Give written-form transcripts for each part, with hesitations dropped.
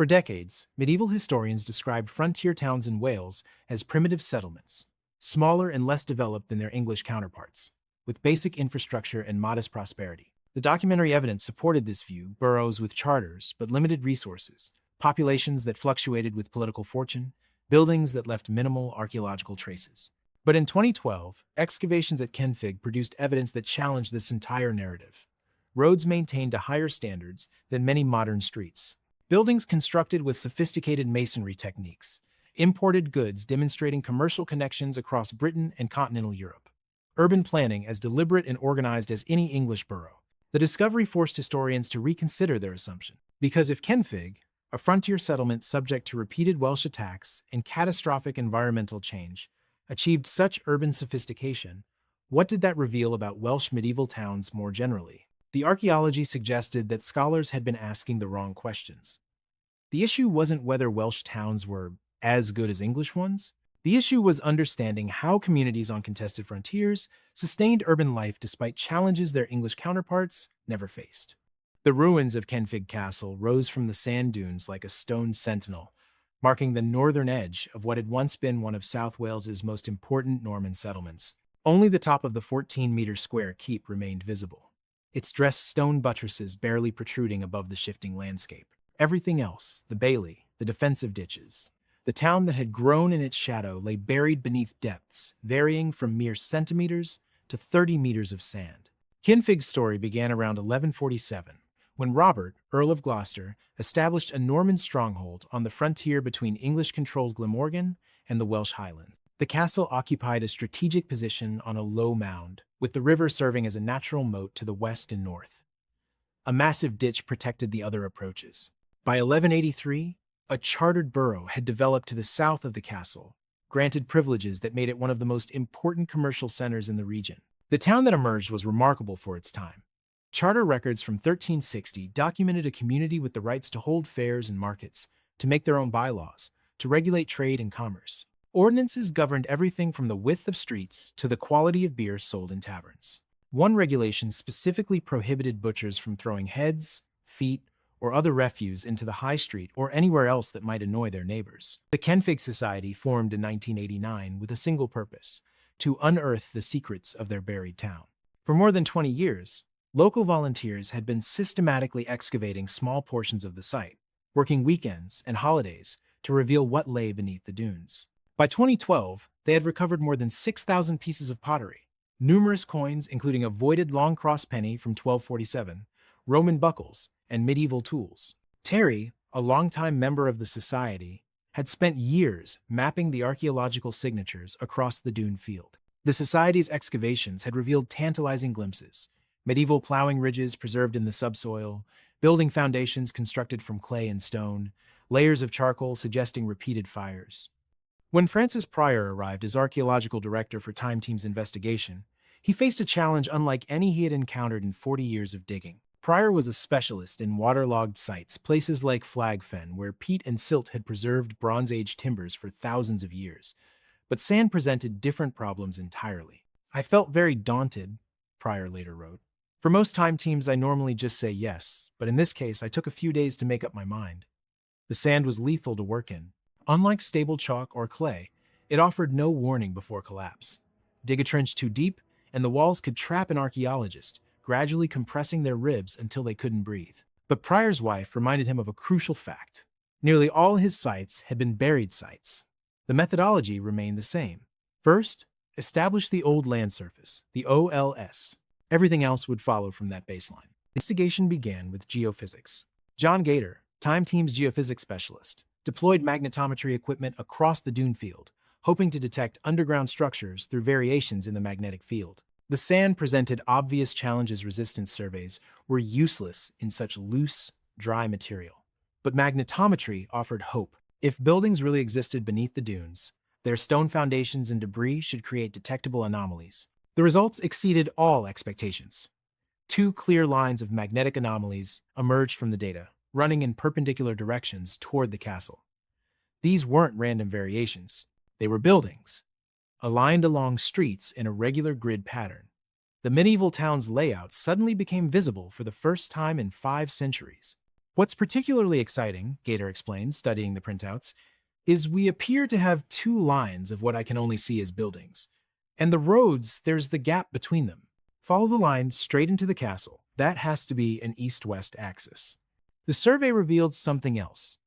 For decades, medieval historians described frontier towns in Wales as primitive settlements, smaller and less developed than their English counterparts, with basic infrastructure and modest prosperity. The documentary evidence supported this view: boroughs with charters but limited resources, populations that fluctuated with political fortune, buildings that left minimal archaeological traces. But in 2012, excavations at Kenfig produced evidence that challenged this entire narrative. Roads maintained to higher standards than many modern streets. Buildings constructed with sophisticated masonry techniques. Imported goods demonstrating commercial connections across Britain and continental Europe. Urban planning as deliberate and organized as any English borough. The discovery forced historians to reconsider their assumption. Because if Kenfig, a frontier settlement subject to repeated Welsh attacks and catastrophic environmental change, achieved such urban sophistication, what did that reveal about Welsh medieval towns more generally? The archaeology suggested that scholars had been asking the wrong questions. The issue wasn't whether Welsh towns were as good as English ones. The issue was understanding how communities on contested frontiers sustained urban life despite challenges their English counterparts never faced. The ruins of Kenfig Castle rose from the sand dunes like a stone sentinel, marking the northern edge of what had once been one of South Wales's most important Norman settlements. Only the top of the 14-meter square keep remained visible, its dressed stone buttresses barely protruding above the shifting landscape. Everything else, the bailey, the defensive ditches, the town that had grown in its shadow, lay buried beneath depths varying from mere centimeters to 30 meters of sand. Kenfig's story began around 1147, when Robert, Earl of Gloucester, established a Norman stronghold on the frontier between English-controlled Glamorgan and the Welsh Highlands. The castle occupied a strategic position on a low mound, with the river serving as a natural moat to the west and north. A massive ditch protected the other approaches. By 1183, a chartered borough had developed to the south of the castle, granted privileges that made it one of the most important commercial centers in the region. The town that emerged was remarkable for its time. Charter records from 1360 documented a community with the rights to hold fairs and markets, to make their own bylaws, to regulate trade and commerce. Ordinances governed everything from the width of streets to the quality of beer sold in taverns. One regulation specifically prohibited butchers from throwing heads, feet, or other refuse into the high street or anywhere else that might annoy their neighbors. The Kenfig Society formed in 1989 with a single purpose: to unearth the secrets of their buried town. For more than 20 years, local volunteers had been systematically excavating small portions of the site, working weekends and holidays to reveal what lay beneath the dunes. By 2012, they had recovered more than 6,000 pieces of pottery, numerous coins including a voided long cross penny from 1247, Roman buckles, and medieval tools. Terry, a longtime member of the society, had spent years mapping the archaeological signatures across the dune field. The society's excavations had revealed tantalizing glimpses: medieval plowing ridges preserved in the subsoil, building foundations constructed from clay and stone, layers of charcoal suggesting repeated fires. When Francis Pryor arrived as archaeological director for Time Team's investigation, he faced a challenge unlike any he had encountered in 40 years of digging. Pryor was a specialist in waterlogged sites, places like Flagfen, where peat and silt had preserved Bronze Age timbers for thousands of years. But sand presented different problems entirely. "I felt very daunted," Pryor later wrote. "For most time teams, I normally just say yes, but in this case, I took a few days to make up my mind." The sand was lethal to work in. Unlike stable chalk or clay, it offered no warning before collapse. Dig a trench too deep, and the walls could trap an archaeologist, gradually compressing their ribs until they couldn't breathe. But Pryor's wife reminded him of a crucial fact: nearly all his sites had been buried sites. The methodology remained the same. First, establish the old land surface, the OLS. Everything else would follow from that baseline. The investigation began with geophysics. John Gator, Time Team's geophysics specialist, deployed magnetometry equipment across the dune field, hoping to detect underground structures through variations in the magnetic field. The sand presented obvious challenges. Resistance surveys were useless in such loose, dry material. But magnetometry offered hope. If buildings really existed beneath the dunes, their stone foundations and debris should create detectable anomalies. The results exceeded all expectations. 2 clear lines of magnetic anomalies emerged from the data, running in perpendicular directions toward the castle. These weren't random variations. They were buildings, aligned along streets in a regular grid pattern. The medieval town's layout suddenly became visible for the first time in 5 centuries. What's particularly exciting, Gator explains, studying the printouts, is we appear to have two lines of what I can only see as buildings. And the roads, there's the gap between them. Follow the line straight into the castle. That has to be an east-west axis. The survey revealed something else.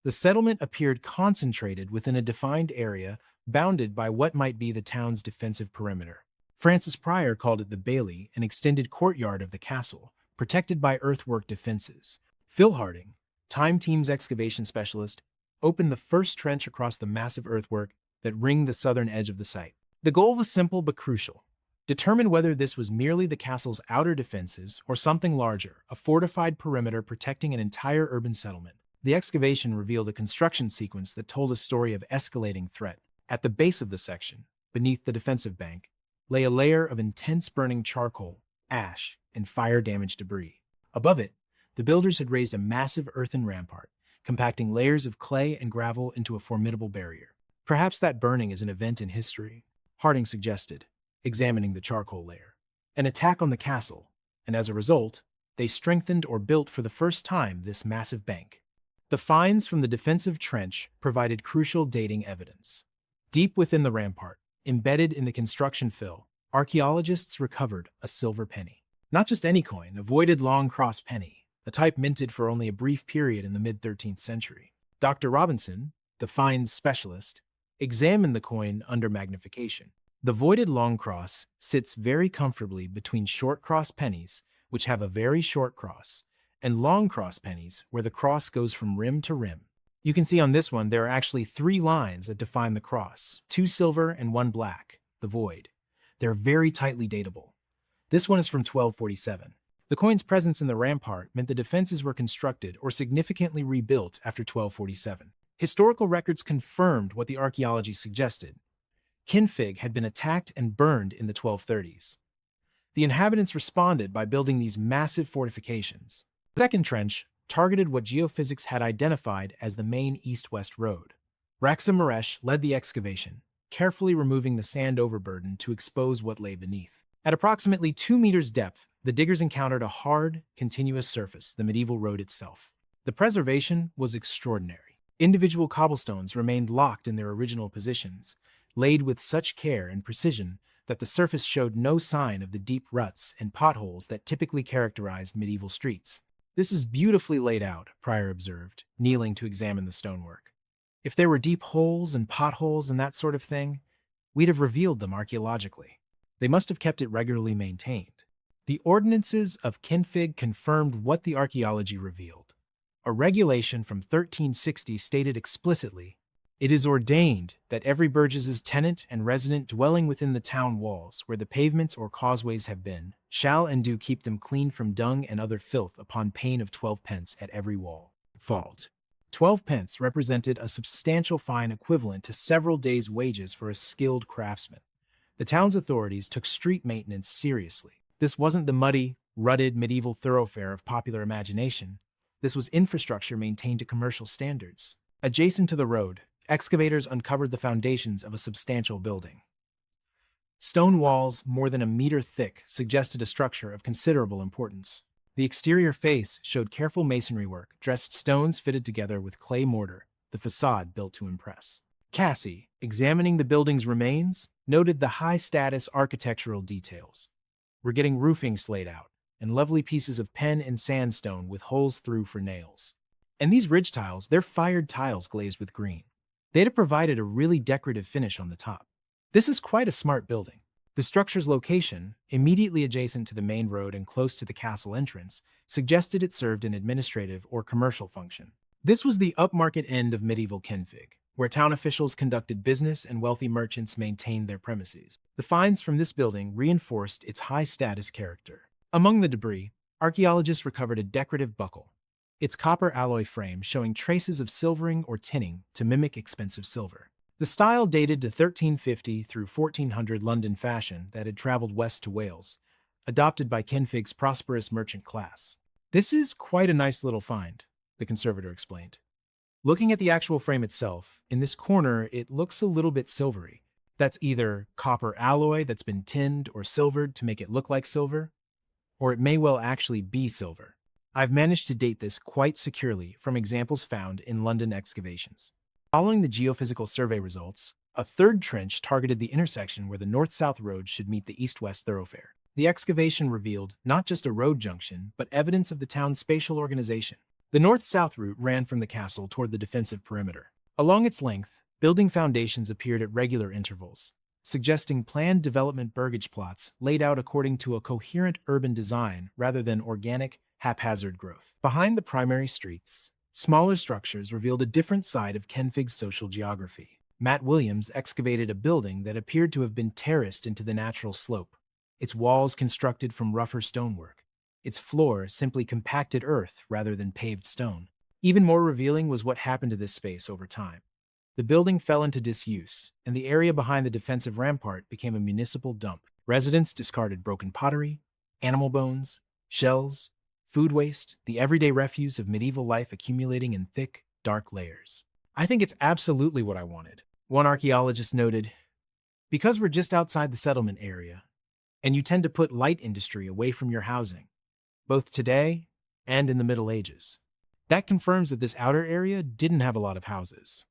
The settlement appeared concentrated within a defined area bounded by what might be the town's defensive perimeter. Francis Pryor called it the bailey, an extended courtyard of the castle, protected by earthwork defenses. Phil Harding, Time Team's excavation specialist, opened the first trench across the massive earthwork that ringed the southern edge of the site. The goal was simple but crucial. Determine whether this was merely the castle's outer defenses or something larger, a fortified perimeter protecting an entire urban settlement. The excavation revealed a construction sequence that told a story of escalating threat. At the base of the section, beneath the defensive bank, lay a layer of intense burning charcoal, ash, and fire-damaged debris. Above it, the builders had raised a massive earthen rampart, compacting layers of clay and gravel into a formidable barrier. Perhaps that burning is an event in history, Harding suggested, examining the charcoal layer. An attack on the castle, and as a result, they strengthened or built for the first time this massive bank. The finds from the defensive trench provided crucial dating evidence. Deep within the rampart, embedded in the construction fill, archaeologists recovered a silver penny. Not just any coin, a voided long cross penny, a type minted for only a brief period in the mid-13th century. Dr. Robinson, the finds specialist, examined the coin under magnification. The voided long cross sits very comfortably between short cross pennies, which have a very short cross, and long cross pennies, where the cross goes from rim to rim. You can see on this one there are actually 3 lines that define the cross, 2 silver and 1 black, the void. They're very tightly datable. This one is from 1247. The coin's presence in the rampart meant the defenses were constructed or significantly rebuilt after 1247. Historical records confirmed what the archaeology suggested. Kinfig had been attacked and burned in the 1230s. The inhabitants responded by building these massive fortifications. The second trench targeted what geophysics had identified as the main east-west road. Raxa Maresh led the excavation, carefully removing the sand overburden to expose what lay beneath. At approximately 2 meters depth, the diggers encountered a hard, continuous surface, the medieval road itself. The preservation was extraordinary. Individual cobblestones remained locked in their original positions, laid with such care and precision that the surface showed no sign of the deep ruts and potholes that typically characterized medieval streets. "This is beautifully laid out," Pryor observed, kneeling to examine the stonework. "If there were deep holes and potholes and that sort of thing, we'd have revealed them archaeologically. They must have kept it regularly maintained." The ordinances of Kinfig confirmed what the archaeology revealed. A regulation from 1360 stated explicitly, "It is ordained that every burgess's tenant and resident dwelling within the town walls, where the pavements or causeways have been, shall and do keep them clean from dung and other filth upon pain of 12 pence at every wall." Fault. 12 pence represented a substantial fine equivalent to several days' wages for a skilled craftsman. The town's authorities took street maintenance seriously. This wasn't the muddy, rutted medieval thoroughfare of popular imagination. This was infrastructure maintained to commercial standards. Adjacent to the road, excavators uncovered the foundations of a substantial building. Stone walls, more than a meter thick, suggested a structure of considerable importance. The exterior face showed careful masonry work, dressed stones fitted together with clay mortar, the facade built to impress. Cassie, examining the building's remains, noted the high-status architectural details. "We're getting roofing slayed out, and lovely pieces of pen and sandstone with holes through for nails. And these ridge tiles, they're fired tiles glazed with green. They'd have provided a really decorative finish on the top. This is quite a smart building." The structure's location, immediately adjacent to the main road and close to the castle entrance, suggested it served an administrative or commercial function. This was the upmarket end of medieval Kinfig, where town officials conducted business and wealthy merchants maintained their premises. The finds from this building reinforced its high-status character. Among the debris, archaeologists recovered a decorative buckle, its copper alloy frame showing traces of silvering or tinning to mimic expensive silver. The style dated to 1350 through 1400 London fashion that had traveled west to Wales, adopted by Kinfig's prosperous merchant class. "This is quite a nice little find," the conservator explained. Looking at the actual frame itself, in this corner it looks a little bit silvery. That's either copper alloy that's been tinned or silvered to make it look like silver, or it may well actually be silver. I've managed to date this quite securely from examples found in London excavations. Following the geophysical survey results, a third trench targeted the intersection where the north-south road should meet the east-west thoroughfare. The excavation revealed not just a road junction, but evidence of the town's spatial organization. The north-south route ran from the castle toward the defensive perimeter. Along its length, building foundations appeared at regular intervals, suggesting planned development burgage plots laid out according to a coherent urban design rather than organic, haphazard growth. Behind the primary streets, smaller structures revealed a different side of Kenfig's social geography. Matt Williams excavated a building that appeared to have been terraced into the natural slope, its walls constructed from rougher stonework, its floor simply compacted earth rather than paved stone. Even more revealing was what happened to this space over time. The building fell into disuse, and the area behind the defensive rampart became a municipal dump. Residents discarded broken pottery, animal bones, shells, food waste, the everyday refuse of medieval life accumulating in thick, dark layers. I think it's absolutely what I wanted. One archaeologist noted, because we're just outside the settlement area, and you tend to put light industry away from your housing, both today and in the Middle Ages. That confirms that this outer area didn't have a lot of houses.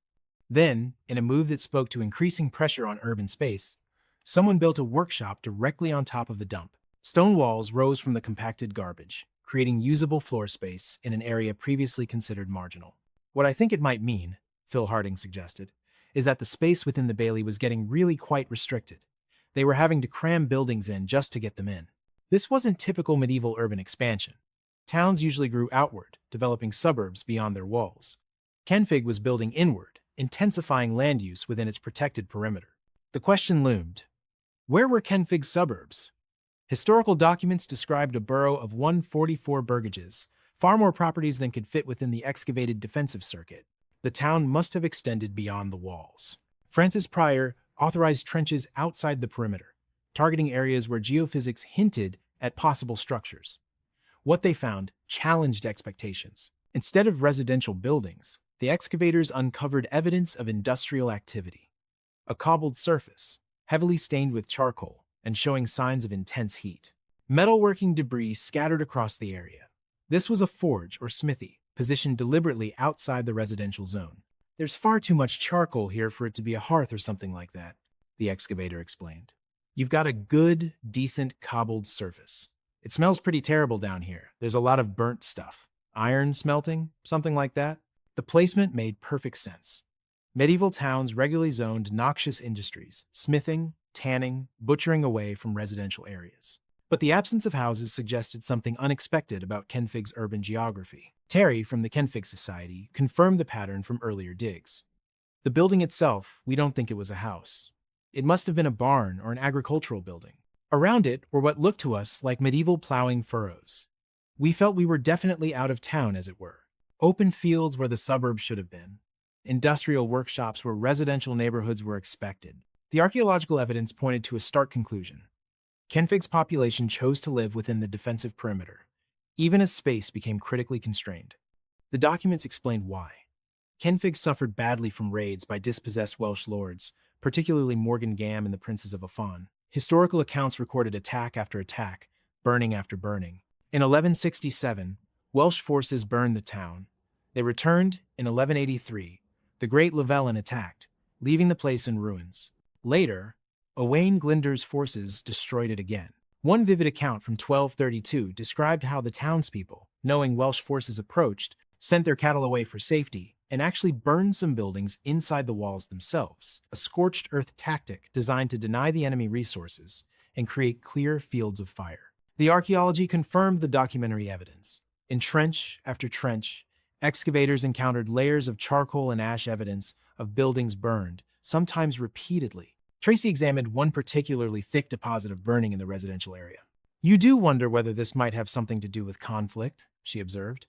Then, in a move that spoke to increasing pressure on urban space, someone built a workshop directly on top of the dump. Stone walls rose from the compacted garbage, creating usable floor space in an area previously considered marginal. What I think it might mean, Phil Harding suggested, is that the space within the bailey was getting really quite restricted. They were having to cram buildings in just to get them in. This wasn't typical medieval urban expansion. Towns usually grew outward, developing suburbs beyond their walls. Kenfig was building inward, intensifying land use within its protected perimeter. The question loomed, where were Kenfig's suburbs? Historical documents described a borough of 144 burgages, far more properties than could fit within the excavated defensive circuit. The town must have extended beyond the walls. Francis Pryor authorized trenches outside the perimeter, targeting areas where geophysics hinted at possible structures. What they found challenged expectations. Instead of residential buildings, the excavators uncovered evidence of industrial activity. A cobbled surface, heavily stained with charcoal, and showing signs of intense heat. Metalworking debris scattered across the area. This was a forge or smithy, positioned deliberately outside the residential zone. There's far too much charcoal here for it to be a hearth or something like that, the excavator explained. You've got a good, decent cobbled surface. It smells pretty terrible down here. There's a lot of burnt stuff. Iron smelting, something like that. The placement made perfect sense. Medieval towns regularly zoned noxious industries, smithing, tanning, butchering away from residential areas. But the absence of houses suggested something unexpected about Kenfig's urban geography. Terry from the Kenfig Society confirmed the pattern from earlier digs. The building itself, we don't think it was a house. It must have been a barn or an agricultural building. Around it were what looked to us like medieval plowing furrows. We felt we were definitely out of town, as it were. Open fields where the suburbs should have been. Industrial workshops where residential neighborhoods were expected. The archaeological evidence pointed to a stark conclusion. Kenfig's population chose to live within the defensive perimeter, even as space became critically constrained. The documents explained why. Kenfig suffered badly from raids by dispossessed Welsh lords, particularly Morgan Gam and the Princes of Affon. Historical accounts recorded attack after attack, burning after burning. In 1167, Welsh forces burned the town. They returned in 1183. The Great Llewellyn attacked, leaving the place in ruins. Later, Owain Glyndwr's forces destroyed it again. One vivid account from 1232 described how the townspeople, knowing Welsh forces approached, sent their cattle away for safety and actually burned some buildings inside the walls themselves, a scorched earth tactic designed to deny the enemy resources and create clear fields of fire. The archaeology confirmed the documentary evidence. In trench after trench, excavators encountered layers of charcoal and ash evidence of buildings burned, sometimes repeatedly. Tracy examined one particularly thick deposit of burning in the residential area. You do wonder whether this might have something to do with conflict, she observed.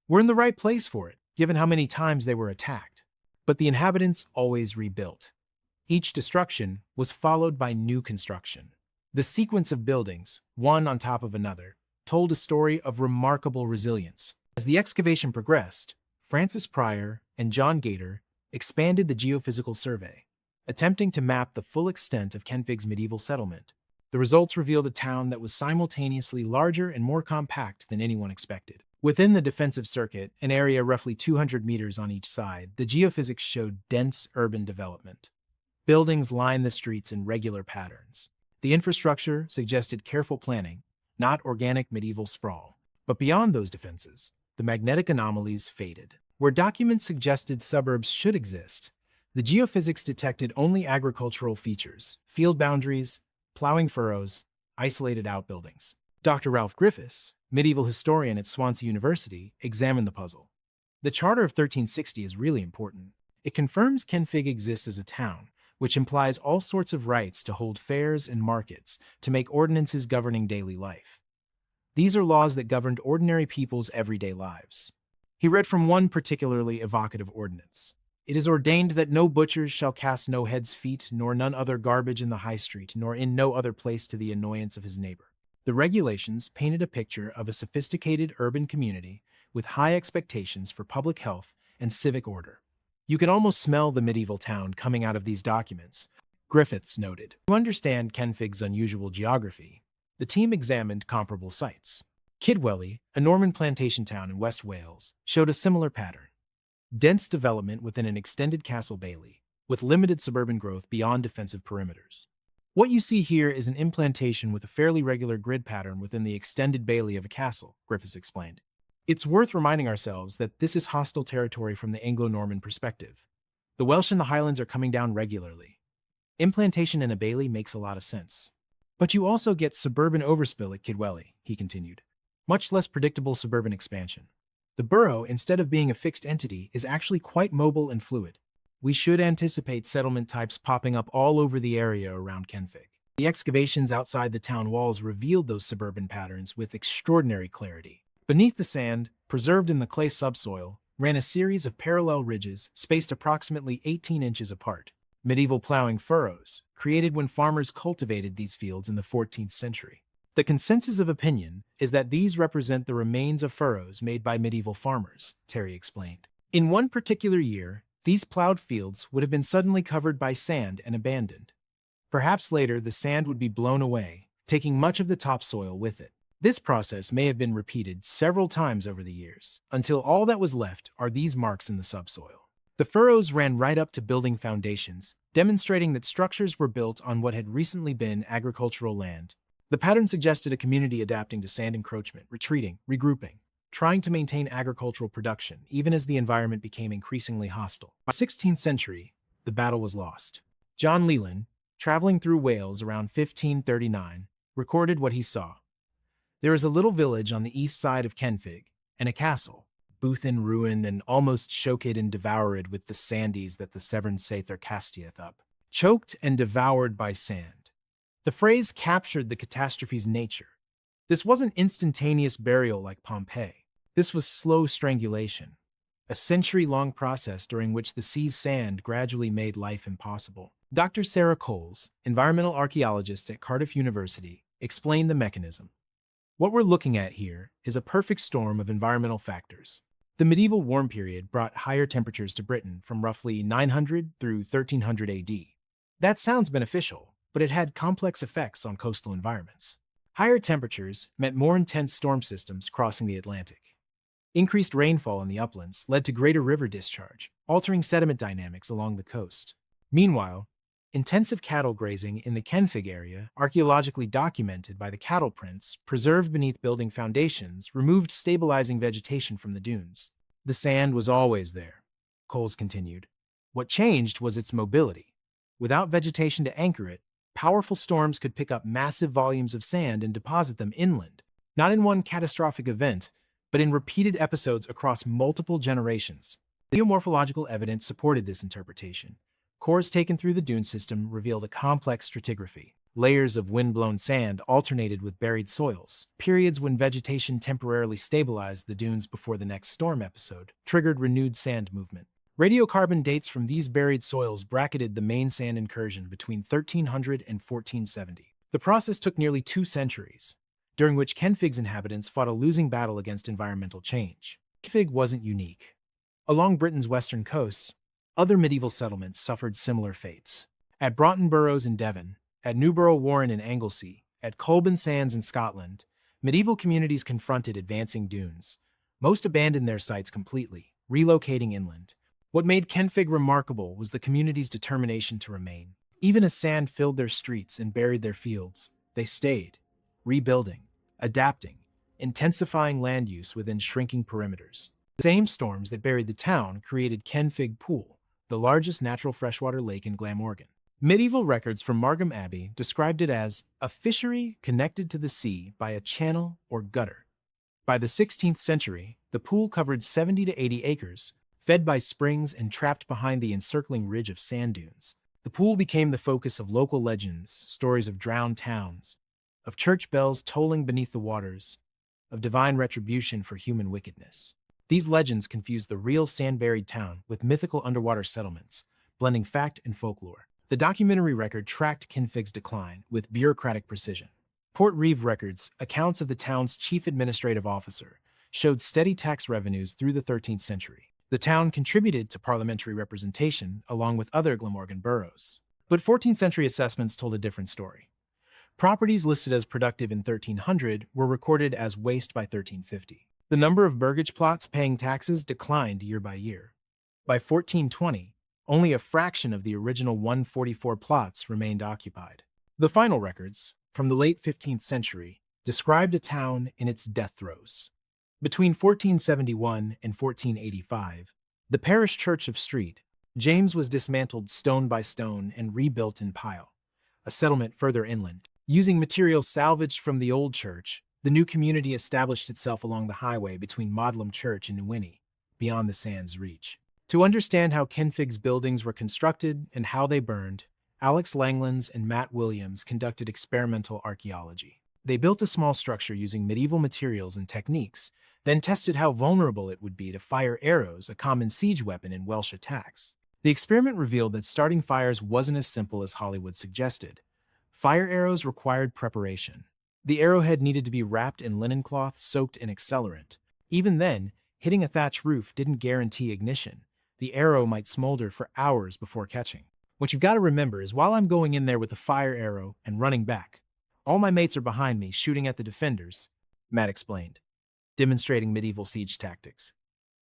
We're in the right place for it, given how many times they were attacked. But the inhabitants always rebuilt. Each destruction was followed by new construction. The sequence of buildings, one on top of another, told a story of remarkable resilience. As the excavation progressed, Francis Pryor and John Gator expanded the geophysical survey, attempting to map the full extent of Kenfig's medieval settlement. The results revealed a town that was simultaneously larger and more compact than anyone expected. Within the defensive circuit, an area roughly 200 meters on each side, the geophysics showed dense urban development. Buildings lined the streets in regular patterns. The infrastructure suggested careful planning, not organic medieval sprawl. But beyond those defenses, the magnetic anomalies faded. Where documents suggested suburbs should exist, the geophysics detected only agricultural features, field boundaries, plowing furrows, isolated outbuildings. Dr. Ralph Griffiths, medieval historian at Swansea University, examined the puzzle. The Charter of 1360 is really important. It confirms Kenfig exists as a town, which implies all sorts of rights to hold fairs and markets, to make ordinances governing daily life. These are laws that governed ordinary people's everyday lives. He read from one particularly evocative ordinance. It is ordained that no butchers shall cast no head's feet, nor none other garbage in the high street, nor in no other place to the annoyance of his neighbor. The regulations painted a picture of a sophisticated urban community with high expectations for public health and civic order. You can almost smell the medieval town coming out of these documents, Griffiths noted. To understand Kenfig's unusual geography, the team examined comparable sites. Kidwelly, a Norman plantation town in West Wales, showed a similar pattern. Dense development within an extended castle bailey, with limited suburban growth beyond defensive perimeters. What you see here is an implantation with a fairly regular grid pattern within the extended bailey of a castle, Griffiths explained. It's worth reminding ourselves that this is hostile territory from the Anglo-Norman perspective. The Welsh and the Highlands are coming down regularly. Implantation in a bailey makes a lot of sense. But you also get suburban overspill at Kidwelly, he continued. Much less predictable suburban expansion. The borough, instead of being a fixed entity, is actually quite mobile and fluid. We should anticipate settlement types popping up all over the area around Kenfig. The excavations outside the town walls revealed those suburban patterns with extraordinary clarity. Beneath the sand, preserved in the clay subsoil, ran a series of parallel ridges spaced approximately 18 inches apart. Medieval plowing furrows, created when farmers cultivated these fields in the 14th century. The consensus of opinion is that these represent the remains of furrows made by medieval farmers, Terry explained. In one particular year, these plowed fields would have been suddenly covered by sand and abandoned. Perhaps later the sand would be blown away, taking much of the topsoil with it. This process may have been repeated several times over the years, until all that was left are these marks in the subsoil. The furrows ran right up to building foundations, demonstrating that structures were built on what had recently been agricultural land. The pattern suggested a community adapting to sand encroachment, retreating, regrouping, trying to maintain agricultural production, even as the environment became increasingly hostile. By the 16th century, the battle was lost. John Leland, traveling through Wales around 1539, recorded what he saw. There is a little village on the east side of Kenfig, and a castle, booth in ruin and almost choked and devoured with the sandies that the Severn Sather castieth up. Choked and devoured by sand. The phrase captured the catastrophe's nature. This wasn't instantaneous burial like Pompeii. This was slow strangulation, a century-long process during which the sea's sand gradually made life impossible. Dr. Sarah Coles, environmental archaeologist at Cardiff University, explained the mechanism. What we're looking at here is a perfect storm of environmental factors. The medieval warm period brought higher temperatures to Britain from roughly 900 through 1300 AD. That sounds beneficial, but it had complex effects on coastal environments. Higher temperatures meant more intense storm systems crossing the Atlantic. Increased rainfall in the uplands led to greater river discharge, altering sediment dynamics along the coast. Meanwhile, intensive cattle grazing in the Kenfig area, archaeologically documented by the cattle prints preserved beneath building foundations, removed stabilizing vegetation from the dunes. The sand was always there, Coles continued. What changed was its mobility. Without vegetation to anchor it, powerful storms could pick up massive volumes of sand and deposit them inland, not in one catastrophic event, but in repeated episodes across multiple generations. The geomorphological evidence supported this interpretation. Cores taken through the dune system revealed a complex stratigraphy. Layers of wind-blown sand alternated with buried soils. Periods when vegetation temporarily stabilized the dunes before the next storm episode triggered renewed sand movement. Radiocarbon dates from these buried soils bracketed the main sand incursion between 1300 and 1470. The process took nearly 2 centuries, during which Kenfig's inhabitants fought a losing battle against environmental change. Kenfig wasn't unique. Along Britain's western coasts, other medieval settlements suffered similar fates. At Broughton Burrows in Devon, at Newborough Warren in Anglesey, at Colburn Sands in Scotland, medieval communities confronted advancing dunes, Most abandoned their sites completely, relocating inland. What made Kenfig remarkable was the community's determination to remain. Even as sand filled their streets and buried their fields, they stayed, rebuilding, adapting, intensifying land use within shrinking perimeters. The same storms that buried the town created Kenfig Pool, the largest natural freshwater lake in Glamorgan. Medieval records from Margam Abbey described it as a fishery connected to the sea by a channel or gutter. By the 16th century, the pool covered 70 to 80 acres, fed by springs and trapped behind the encircling ridge of sand dunes. The pool became the focus of local legends, stories of drowned towns, of church bells tolling beneath the waters, of divine retribution for human wickedness. These legends confused the real sand-buried town with mythical underwater settlements, blending fact and folklore. The documentary record tracked Kenfig's decline with bureaucratic precision. Port Reeve records, accounts of the town's chief administrative officer, showed steady tax revenues through the 13th century. The town contributed to parliamentary representation along with other Glamorgan boroughs. But 14th century assessments told a different story. Properties listed as productive in 1300 were recorded as waste by 1350. The number of burgage plots paying taxes declined year by year. By 1420, only a fraction of the original 144 plots remained occupied. The final records, from the late 15th century, described a town in its death throes. Between 1471 and 1485, the parish church of Street, James was dismantled stone by stone and rebuilt in Pyle, a settlement further inland. Using materials salvaged from the old church, the new community established itself along the highway between Modlam Church and Newinnie, beyond the sand's reach. To understand how Kenfig's buildings were constructed and how they burned, Alex Langlands and Matt Williams conducted experimental archaeology. They built a small structure using medieval materials and techniques, then tested how vulnerable it would be to fire arrows, a common siege weapon in Welsh attacks. The experiment revealed that starting fires wasn't as simple as Hollywood suggested. Fire arrows required preparation. The arrowhead needed to be wrapped in linen cloth soaked in accelerant. Even then, hitting a thatch roof didn't guarantee ignition. The arrow might smolder for hours before catching. What you've got to remember is while I'm going in there with a fire arrow and running back, all my mates are behind me shooting at the defenders, Matt explained, demonstrating medieval siege tactics.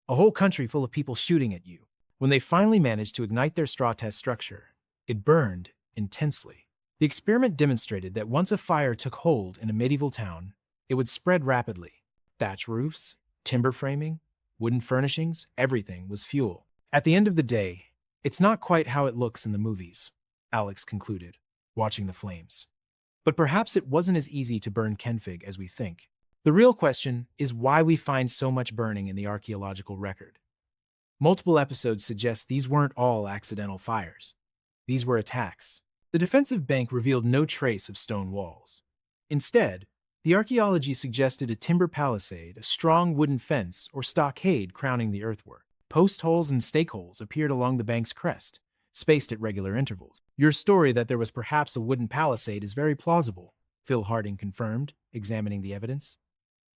A whole country full of people shooting at you. When they finally managed to ignite their straw test structure, it burned intensely. The experiment demonstrated that once a fire took hold in a medieval town, it would spread rapidly. Thatch roofs, timber framing, wooden furnishings, everything was fuel. At the end of the day, it's not quite how it looks in the movies, Alex concluded, watching the flames. But perhaps it wasn't as easy to burn Kenfig as we think. The real question is why we find so much burning in the archaeological record. Multiple episodes suggest these weren't all accidental fires. These were attacks. The defensive bank revealed no trace of stone walls. Instead, the archaeology suggested a timber palisade, a strong wooden fence, or stockade crowning the earthwork. Post holes and stake holes appeared along the bank's crest, spaced at regular intervals. Your story that there was perhaps a wooden palisade is very plausible, Phil Harding confirmed, examining the evidence.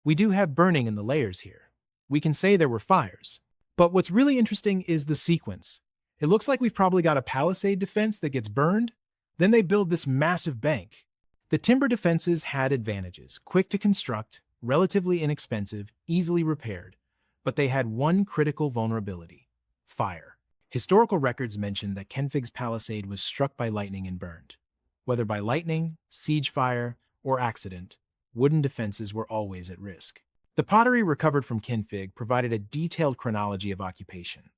We do have burning in the layers here. We can say there were fires. But what's really interesting is the sequence. It looks like we've probably got a palisade defense that gets burned. Then they build this massive bank. The timber defenses had advantages, quick to construct, relatively inexpensive, easily repaired. But they had one critical vulnerability: fire. Historical records mention that Kenfig's palisade was struck by lightning and burned. Whether by lightning, siege fire, or accident, wooden defenses were always at risk. The pottery recovered from Kenfig provided a detailed chronology of occupation.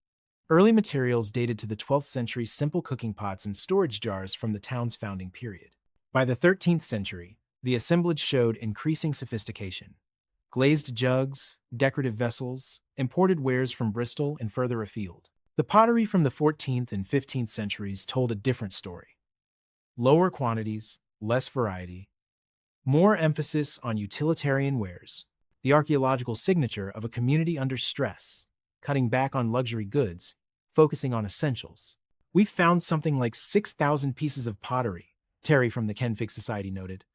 Early materials dated to the 12th century simple cooking pots and storage jars from the town's founding period. By the 13th century, the assemblage showed increasing sophistication. Glazed jugs, decorative vessels, imported wares from Bristol and further afield. The pottery from the 14th and 15th centuries told a different story. Lower quantities, less variety, more emphasis on utilitarian wares, the archaeological signature of a community under stress, cutting back on luxury goods, focusing on essentials. We found something like 6,000 pieces of pottery, Terry from the Kenfig Society noted.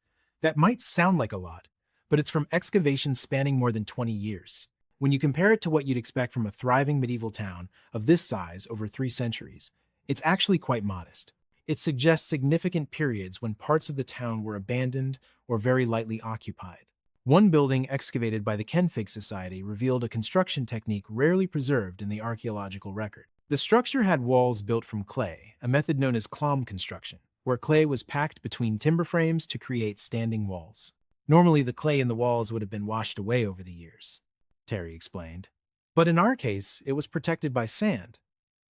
That might sound like a lot, but it's from excavations spanning more than 20 years. When you compare it to what you'd expect from a thriving medieval town of this size over 3 centuries, it's actually quite modest. It suggests significant periods when parts of the town were abandoned or very lightly occupied. One building excavated by the Kenfig Society revealed a construction technique rarely preserved in the archaeological record. The structure had walls built from clay, a method known as clom construction, where clay was packed between timber frames to create standing walls. Normally, the clay in the walls would have been washed away over the years, Terry explained. But in our case, it was protected by sand.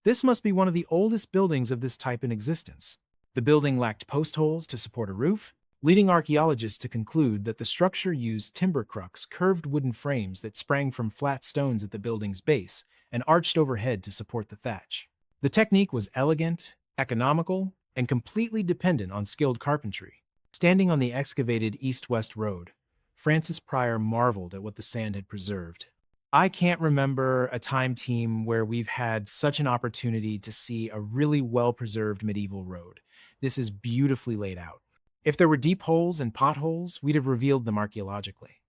This must be one of the oldest buildings of this type in existence. The building lacked post holes to support a roof, leading archaeologists to conclude that the structure used timber crux, curved wooden frames that sprang from flat stones at the building's base and arched overhead to support the thatch. The technique was elegant, economical, and completely dependent on skilled carpentry. Standing on the excavated east-west road, Francis Pryor marveled at what the sand had preserved. I can't remember a time team where we've had such an opportunity to see a really well-preserved medieval road. This is beautifully laid out. If there were deep holes and potholes, we'd have revealed them archaeologically.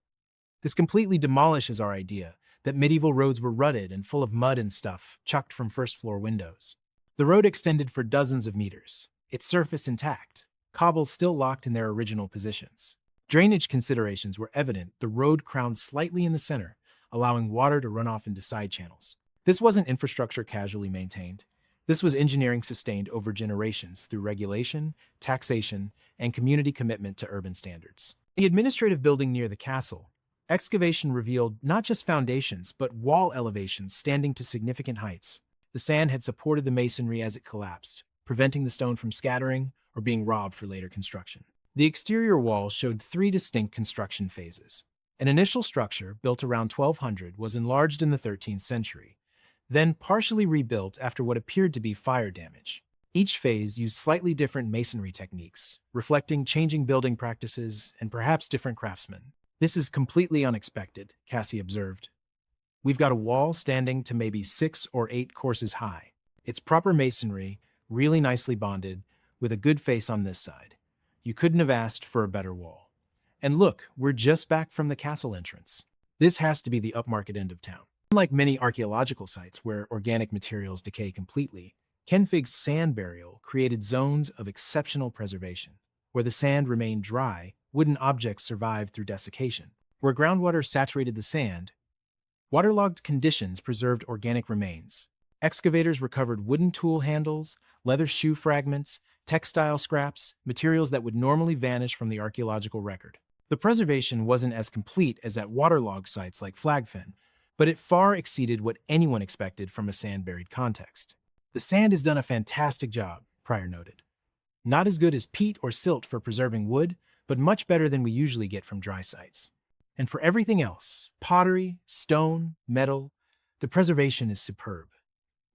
This completely demolishes our idea that medieval roads were rutted and full of mud and stuff chucked from first-floor windows. The road extended for dozens of meters, its surface intact, cobbles still locked in their original positions. Drainage considerations were evident, the road crowned slightly in the center, allowing water to run off into side channels. This wasn't infrastructure casually maintained. This was engineering sustained over generations through regulation, taxation, and community commitment to urban standards. The administrative building near the castle, excavation revealed not just foundations, but wall elevations standing to significant heights. The sand had supported the masonry as it collapsed, preventing the stone from scattering or being robbed for later construction. The exterior wall showed three distinct construction phases. An initial structure, built around 1200, was enlarged in the 13th century, then partially rebuilt after what appeared to be fire damage. Each phase used slightly different masonry techniques, reflecting changing building practices and perhaps different craftsmen. "This is completely unexpected," Cassie observed. "We've got a wall standing to maybe 6 or 8 courses high. It's proper masonry, really nicely bonded, with a good face on this side. You couldn't have asked for a better wall. And look, we're just back from the castle entrance. This has to be the upmarket end of town." Unlike many archaeological sites where organic materials decay completely, Kenfig's sand burial created zones of exceptional preservation. Where the sand remained dry, wooden objects survived through desiccation. Where groundwater saturated the sand, waterlogged conditions preserved organic remains. Excavators recovered wooden tool handles, leather shoe fragments, textile scraps, materials that would normally vanish from the archaeological record. The preservation wasn't as complete as at waterlogged sites like Flagfen, but it far exceeded what anyone expected from a sand-buried context. "The sand has done a fantastic job," Pryor noted. "Not as good as peat or silt for preserving wood, but much better than we usually get from dry sites. And for everything else, pottery, stone, metal, the preservation is superb.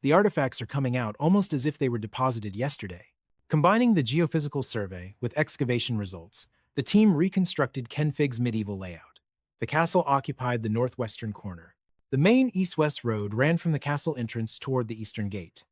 The artifacts are coming out almost as if they were deposited yesterday." Combining the geophysical survey with excavation results, the team reconstructed Kenfig's medieval layout. The castle occupied the northwestern corner. The main east-west road ran from the castle entrance toward the eastern gate.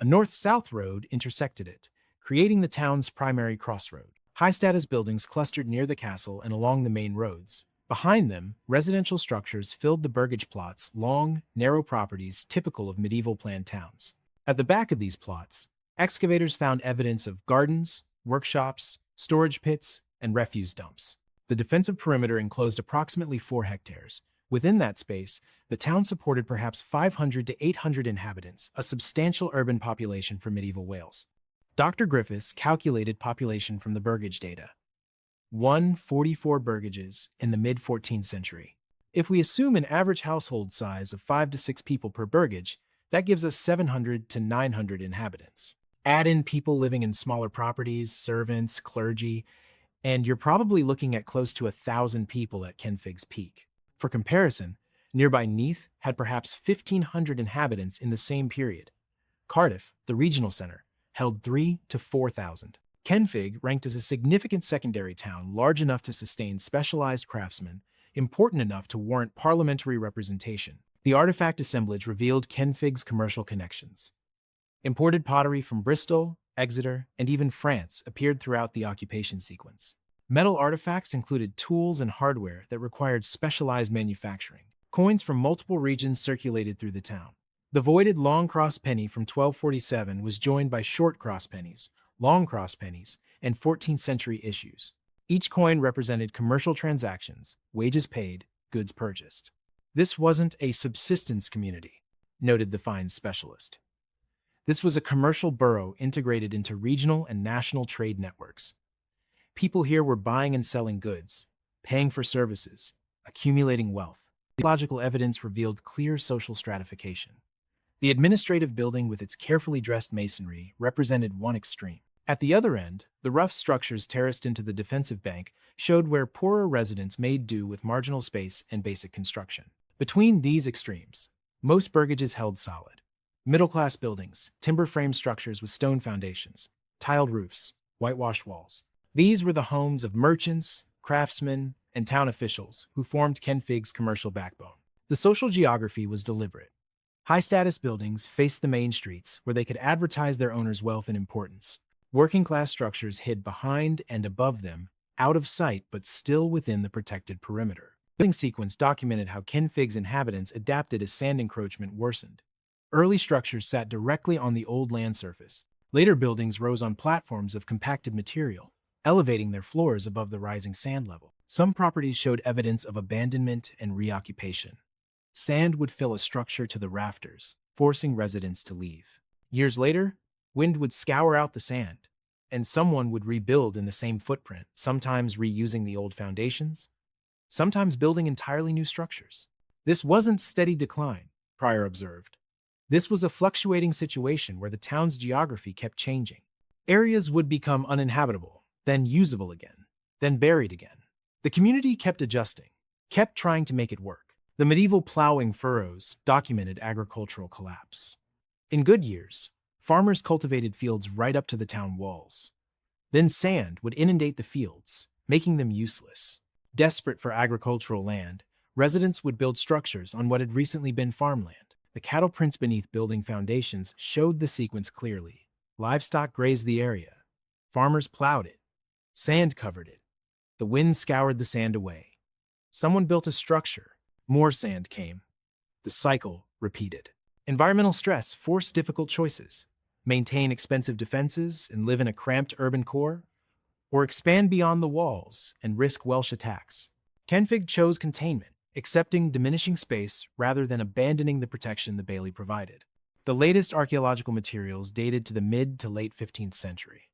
A north-south road intersected it, creating the town's primary crossroad. High-status buildings clustered near the castle and along the main roads. Behind them, residential structures filled the burgage plots, long, narrow properties typical of medieval planned towns. At the back of these plots, excavators found evidence of gardens, workshops, storage pits, and refuse dumps. The defensive perimeter enclosed approximately 4 hectares. Within that space, the town supported perhaps 500 to 800 inhabitants, a substantial urban population for medieval Wales. Dr. Griffiths calculated population from the burgage data. 144 burgages in the mid-14th century. If we assume an average household size of 5 to 6 people per burgage, that gives us 700 to 900 inhabitants. Add in people living in smaller properties, servants, clergy, and you're probably looking at close to 1,000 people at Kenfig's peak. For comparison, nearby Neath had perhaps 1,500 inhabitants in the same period. Cardiff, the regional center, held 3,000 to 4,000. Kenfig ranked as a significant secondary town large enough to sustain specialized craftsmen, important enough to warrant parliamentary representation. The artifact assemblage revealed Kenfig's commercial connections. Imported pottery from Bristol, Exeter, and even France appeared throughout the occupation sequence. Metal artifacts included tools and hardware that required specialized manufacturing. Coins from multiple regions circulated through the town. The voided long cross penny from 1247 was joined by short cross pennies, long cross pennies, and 14th century issues. Each coin represented commercial transactions, wages paid, goods purchased. This wasn't a subsistence community, noted the finds specialist. This was a commercial borough integrated into regional and national trade networks. People here were buying and selling goods, paying for services, accumulating wealth. Archaeological evidence revealed clear social stratification. The administrative building with its carefully dressed masonry represented one extreme. At the other end, the rough structures terraced into the defensive bank showed where poorer residents made do with marginal space and basic construction. Between these extremes, most burgages held solid. Middle-class buildings, timber-frame structures with stone foundations, tiled roofs, whitewashed walls. These were the homes of merchants, craftsmen, and town officials who formed Kenfig's commercial backbone. The social geography was deliberate. High-status buildings faced the main streets where they could advertise their owners' wealth and importance. Working-class structures hid behind and above them, out of sight but still within the protected perimeter. The building sequence documented how Kenfig's inhabitants adapted as sand encroachment worsened. Early structures sat directly on the old land surface. Later buildings rose on platforms of compacted material, elevating their floors above the rising sand level. Some properties showed evidence of abandonment and reoccupation. Sand would fill a structure to the rafters, forcing residents to leave. Years later, wind would scour out the sand, and someone would rebuild in the same footprint, sometimes reusing the old foundations, sometimes building entirely new structures. This wasn't steady decline, Pryor observed. This was a fluctuating situation where the town's geography kept changing. Areas would become uninhabitable, then usable again, then buried again. The community kept adjusting, kept trying to make it work. The medieval plowing furrows documented agricultural collapse. In good years, farmers cultivated fields right up to the town walls. Then sand would inundate the fields, making them useless. Desperate for agricultural land, residents would build structures on what had recently been farmland. The cattle prints beneath building foundations showed the sequence clearly. Livestock grazed the area. Farmers plowed it. Sand covered it. The wind scoured the sand away. Someone built a structure. More sand came. The cycle repeated. Environmental stress forced difficult choices. Maintain expensive defenses and live in a cramped urban core, or expand beyond the walls and risk Welsh attacks. Kenfig chose containment, accepting diminishing space rather than abandoning the protection the Bailey provided. The latest archaeological materials dated to the mid to late 15th century.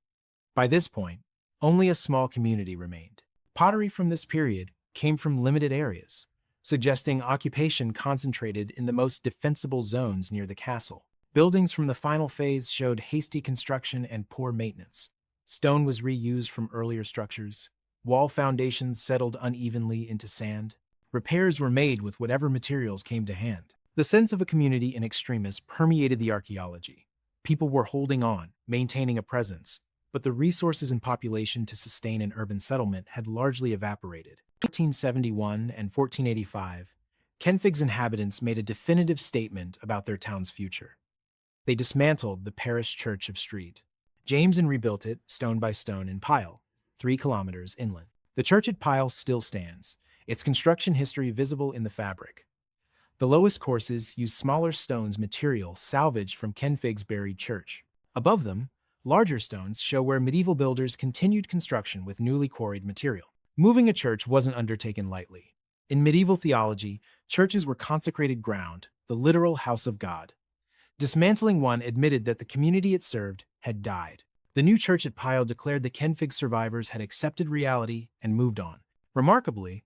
By this point, only a small community remained. Pottery from this period came from limited areas, suggesting occupation concentrated in the most defensible zones near the castle. Buildings from the final phase showed hasty construction and poor maintenance. Stone was reused from earlier structures. Wall foundations settled unevenly into sand. Repairs were made with whatever materials came to hand. The sense of a community in extremis permeated the archaeology. People were holding on, maintaining a presence, but the resources and population to sustain an urban settlement had largely evaporated. 1471 and 1485, Kenfig's inhabitants made a definitive statement about their town's future. They dismantled the parish church of Street. James and rebuilt it, stone by stone, in Pyle, 3 kilometers inland. The church at Pyle still stands, its construction history visible in the fabric. The lowest courses use smaller stones material salvaged from Kenfig's buried church. Above them, larger stones show where medieval builders continued construction with newly quarried material. Moving a church wasn't undertaken lightly. In medieval theology, churches were consecrated ground, the literal house of God. Dismantling one admitted that the community it served had died. The new church at Pyle declared the Kenfig survivors had accepted reality and moved on. Remarkably,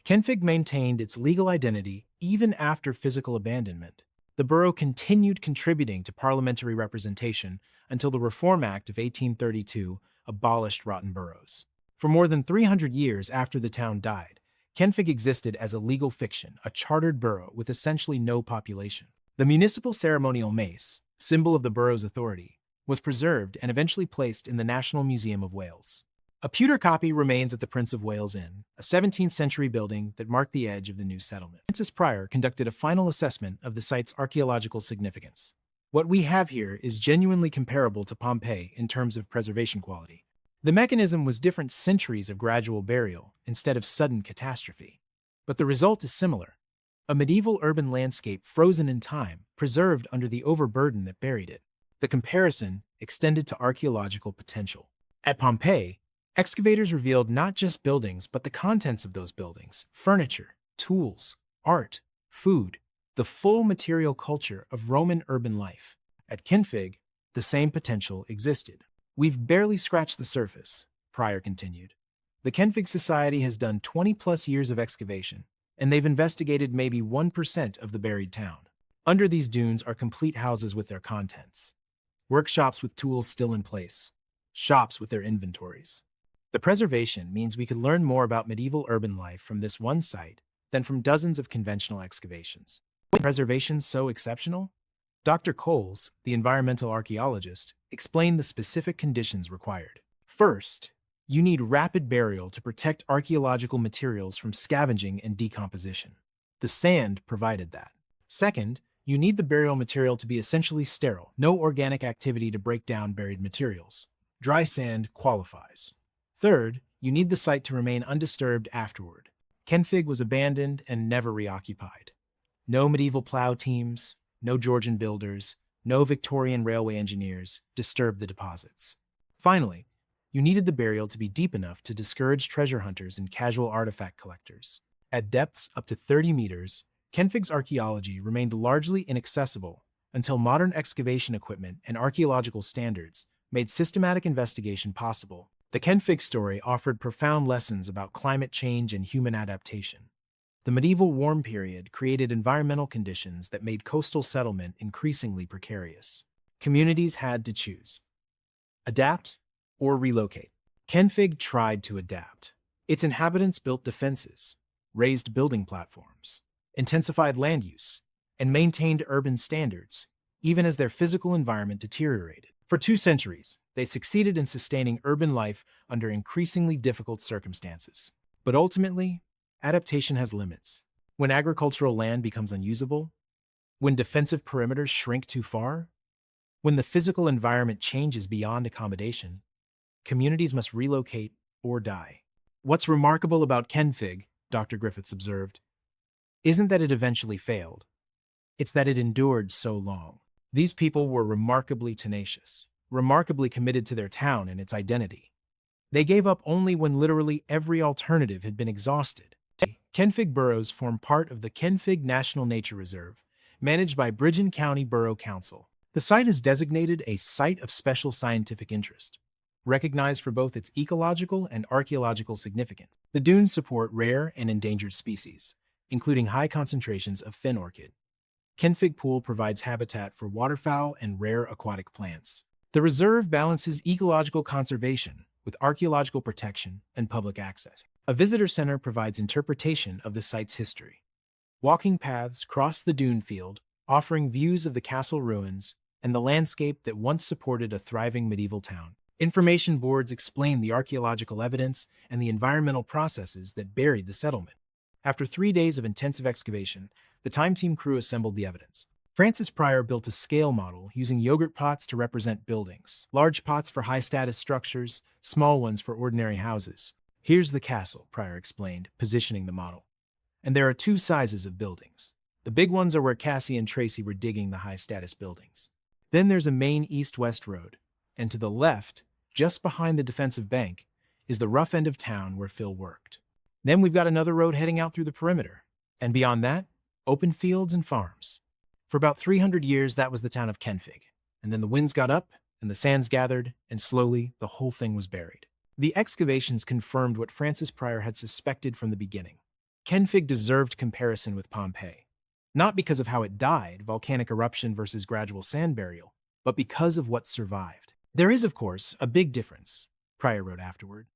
Kenfig maintained its legal identity even after physical abandonment. The borough continued contributing to parliamentary representation until the Reform Act of 1832 abolished rotten boroughs. For more than 300 years after the town died, Kenfig existed as a legal fiction, a chartered borough with essentially no population. The municipal ceremonial mace, symbol of the borough's authority, was preserved and eventually placed in the National Museum of Wales. A pewter copy remains at the Prince of Wales Inn, a 17th-century building that marked the edge of the new settlement. Francis Pryor conducted a final assessment of the site's archaeological significance. What we have here is genuinely comparable to Pompeii in terms of preservation quality. The mechanism was different centuries of gradual burial instead of sudden catastrophe. But the result is similar. A medieval urban landscape frozen in time, preserved under the overburden that buried it. The comparison extended to archaeological potential. At Pompeii, Excavators revealed not just buildings, but the contents of those buildings: furniture, tools, art, food, the full material culture of Roman urban life. At Kenfig, the same potential existed. We've barely scratched the surface, Pryor continued. The Kenfig Society has done 20-plus years of excavation, and they've investigated maybe 1% of the buried town. Under these dunes are complete houses with their contents, workshops with tools still in place, shops with their inventories. The preservation means we could learn more about medieval urban life from this one site than from dozens of conventional excavations. Why is preservation so exceptional? Dr. Coles, the environmental archaeologist, explained the specific conditions required. First, you need rapid burial to protect archaeological materials from scavenging and decomposition. The sand provided that. Second, you need the burial material to be essentially sterile, no organic activity to break down buried materials. Dry sand qualifies. Third, you need the site to remain undisturbed afterward. Kenfig was abandoned and never reoccupied. No medieval plow teams, no Georgian builders, no Victorian railway engineers disturbed the deposits. Finally, you needed the burial to be deep enough to discourage treasure hunters and casual artifact collectors. At depths up to 30 meters, Kenfig's archaeology remained largely inaccessible until modern excavation equipment and archaeological standards made systematic investigation possible. The Kenfig story offered profound lessons about climate change and human adaptation. The medieval warm period created environmental conditions that made coastal settlement increasingly precarious. Communities had to choose: adapt or relocate. Kenfig tried to adapt. Its inhabitants built defenses, raised building platforms, intensified land use, and maintained urban standards, even as their physical environment deteriorated. For 2 centuries, they succeeded in sustaining urban life under increasingly difficult circumstances. But ultimately, adaptation has limits. When agricultural land becomes unusable, when defensive perimeters shrink too far, when the physical environment changes beyond accommodation, communities must relocate or die. What's remarkable about Kenfig, Dr. Griffiths observed, isn't that it eventually failed. It's that it endured so long. These people were remarkably tenacious, remarkably committed to their town and its identity. They gave up only when literally every alternative had been exhausted. Kenfig boroughs form part of the Kenfig National Nature Reserve, managed by Bridgeon County Borough Council. The site is designated a Site of Special Scientific Interest, recognized for both its ecological and archaeological significance. The dunes support rare and endangered species, including high concentrations of fen orchid. Kenfig Pool provides habitat for waterfowl and rare aquatic plants. The reserve balances ecological conservation with archaeological protection and public access. A visitor center provides interpretation of the site's history. Walking paths cross the dune field, offering views of the castle ruins and the landscape that once supported a thriving medieval town. Information boards explain the archaeological evidence and the environmental processes that buried the settlement. After 3 days of intensive excavation, the time team crew assembled the evidence. Francis Pryor built a scale model using yogurt pots to represent buildings, large pots for high-status structures, small ones for ordinary houses. Here's the castle, Pryor explained, positioning the model. And there are 2 sizes of buildings. The big ones are where Cassie and Tracy were digging the high-status buildings. Then there's a main east-west road, and to the left, just behind the defensive bank, is the rough end of town where Phil worked. Then we've got another road heading out through the perimeter. And beyond that, open fields and farms. For about 300 years, that was the town of Kenfig. And then the winds got up, and the sands gathered, and slowly the whole thing was buried. The excavations confirmed what Francis Pryor had suspected from the beginning. Kenfig deserved comparison with Pompeii. Not because of how it died, volcanic eruption versus gradual sand burial, but because of what survived. There is, of course, a big difference, Pryor wrote afterward.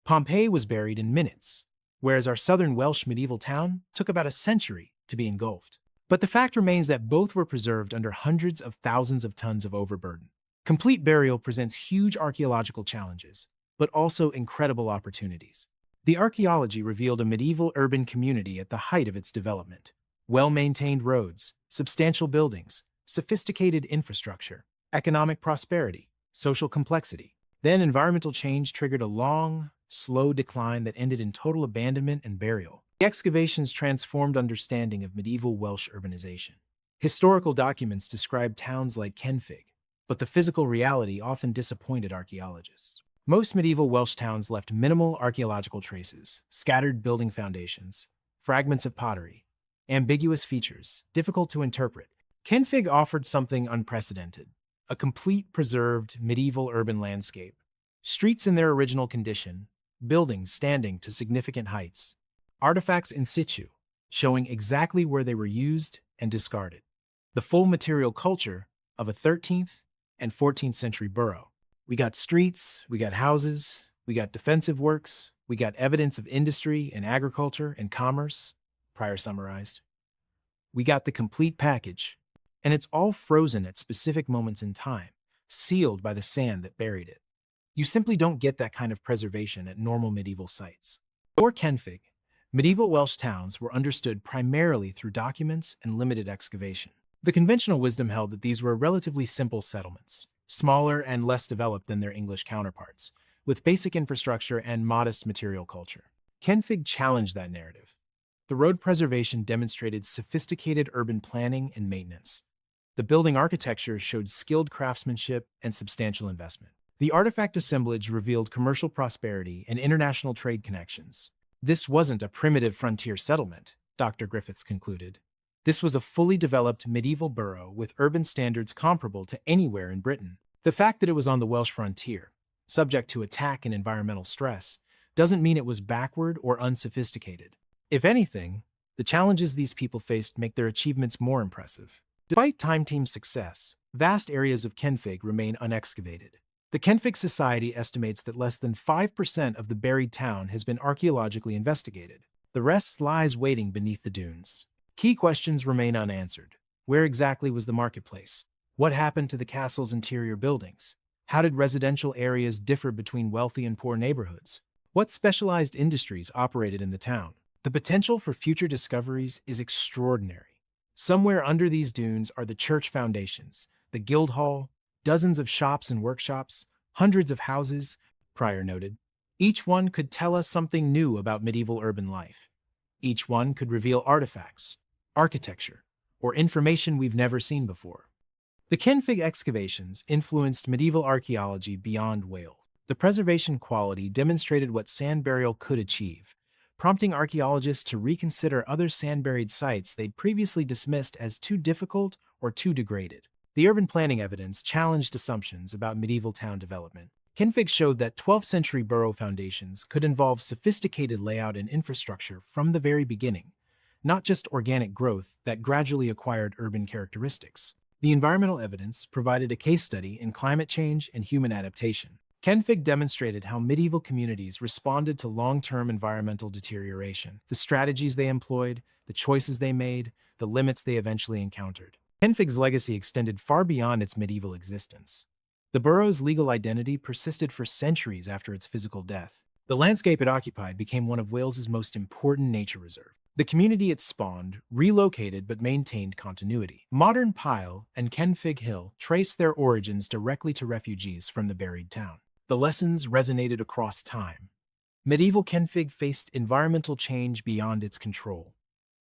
Pompeii was buried in minutes, whereas our southern Welsh medieval town took about a century to be engulfed. But the fact remains that both were preserved under hundreds of thousands of tons of overburden. Complete burial presents huge archaeological challenges, but also incredible opportunities. The archaeology revealed a medieval urban community at the height of its development. Well-maintained roads, substantial buildings, sophisticated infrastructure, economic prosperity, social complexity. Then environmental change triggered a long, slow decline that ended in total abandonment and burial. The excavations transformed understanding of medieval Welsh urbanization. Historical documents describe towns like Kenfig, but the physical reality often disappointed archaeologists. Most medieval Welsh towns left minimal archaeological traces, scattered building foundations, fragments of pottery, ambiguous features, difficult to interpret. Kenfig offered something unprecedented, a complete preserved medieval urban landscape. Streets in their original condition, buildings standing to significant heights, artifacts in situ, showing exactly where they were used and discarded. The full material culture of a 13th and 14th century borough. We got streets, we got houses, we got defensive works, we got evidence of industry and agriculture and commerce, Prior summarized. We got the complete package, and it's all frozen at specific moments in time, sealed by the sand that buried it. You simply don't get that kind of preservation at normal medieval sites. Before Kenfig, medieval Welsh towns were understood primarily through documents and limited excavation. The conventional wisdom held that these were relatively simple settlements, smaller and less developed than their English counterparts, with basic infrastructure and modest material culture. Kenfig challenged that narrative. The road preservation demonstrated sophisticated urban planning and maintenance. The building architecture showed skilled craftsmanship and substantial investment. The artifact assemblage revealed commercial prosperity and international trade connections. This wasn't a primitive frontier settlement, Dr. Griffiths concluded. This was a fully developed medieval borough with urban standards comparable to anywhere in Britain. The fact that it was on the Welsh frontier, subject to attack and environmental stress, doesn't mean it was backward or unsophisticated. If anything, the challenges these people faced make their achievements more impressive. Despite Time Team's success, vast areas of Kenfig remain unexcavated. The Kenfig Society estimates that less than 5% of the buried town has been archaeologically investigated. The rest lies waiting beneath the dunes. Key questions remain unanswered. Where exactly was the marketplace? What happened to the castle's interior buildings? How did residential areas differ between wealthy and poor neighborhoods? What specialized industries operated in the town? The potential for future discoveries is extraordinary. Somewhere under these dunes are the church foundations, the guild hall, dozens of shops and workshops, hundreds of houses, Prior noted. Each one could tell us something new about medieval urban life. Each one could reveal artifacts, architecture, or information we've never seen before. The Kenfig excavations influenced medieval archaeology beyond Wales. The preservation quality demonstrated what sand burial could achieve, prompting archaeologists to reconsider other sand-buried sites they'd previously dismissed as too difficult or too degraded. The urban planning evidence challenged assumptions about medieval town development. Kenfig showed that 12th century borough foundations could involve sophisticated layout and infrastructure from the very beginning, not just organic growth that gradually acquired urban characteristics. The environmental evidence provided a case study in climate change and human adaptation. Kenfig demonstrated how medieval communities responded to long-term environmental deterioration, the strategies they employed, the choices they made, the limits they eventually encountered. Kenfig's legacy extended far beyond its medieval existence. The borough's legal identity persisted for centuries after its physical death. The landscape it occupied became one of Wales's most important nature reserves. The community it spawned relocated but maintained continuity. Modern Pyle and Kenfig Hill trace their origins directly to refugees from the buried town. The lessons resonated across time. Medieval Kenfig faced environmental change beyond its control.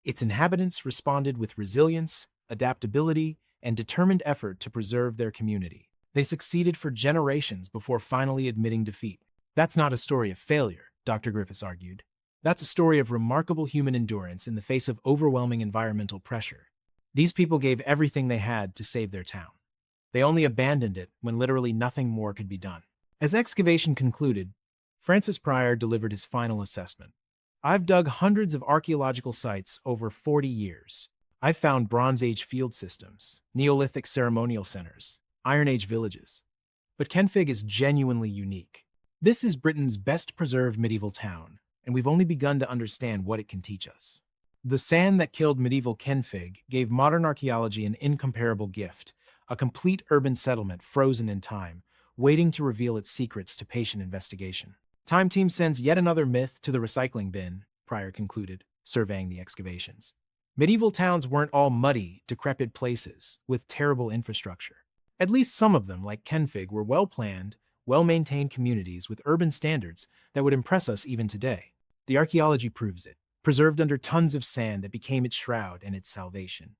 Its inhabitants responded with resilience, adaptability, and determined effort to preserve their community. They succeeded for generations before finally admitting defeat. That's not a story of failure, Dr. Griffiths argued. That's a story of remarkable human endurance in the face of overwhelming environmental pressure. These people gave everything they had to save their town. They only abandoned it when literally nothing more could be done. As excavation concluded, Francis Prior delivered his final assessment. I've dug hundreds of archaeological sites over 40 years. I've found Bronze Age field systems, Neolithic ceremonial centers, Iron Age villages. But Kenfig is genuinely unique. This is Britain's best preserved medieval town, and we've only begun to understand what it can teach us. The sand that killed medieval Kenfig gave modern archaeology an incomparable gift, a complete urban settlement frozen in time, waiting to reveal its secrets to patient investigation. Time Team sends yet another myth to the recycling bin, Prior concluded, surveying the excavations. Medieval towns weren't all muddy, decrepit places with terrible infrastructure. At least some of them, like Kenfig, were well-planned, well-maintained communities with urban standards that would impress us even today. The archaeology proves it, preserved under tons of sand that became its shroud and its salvation.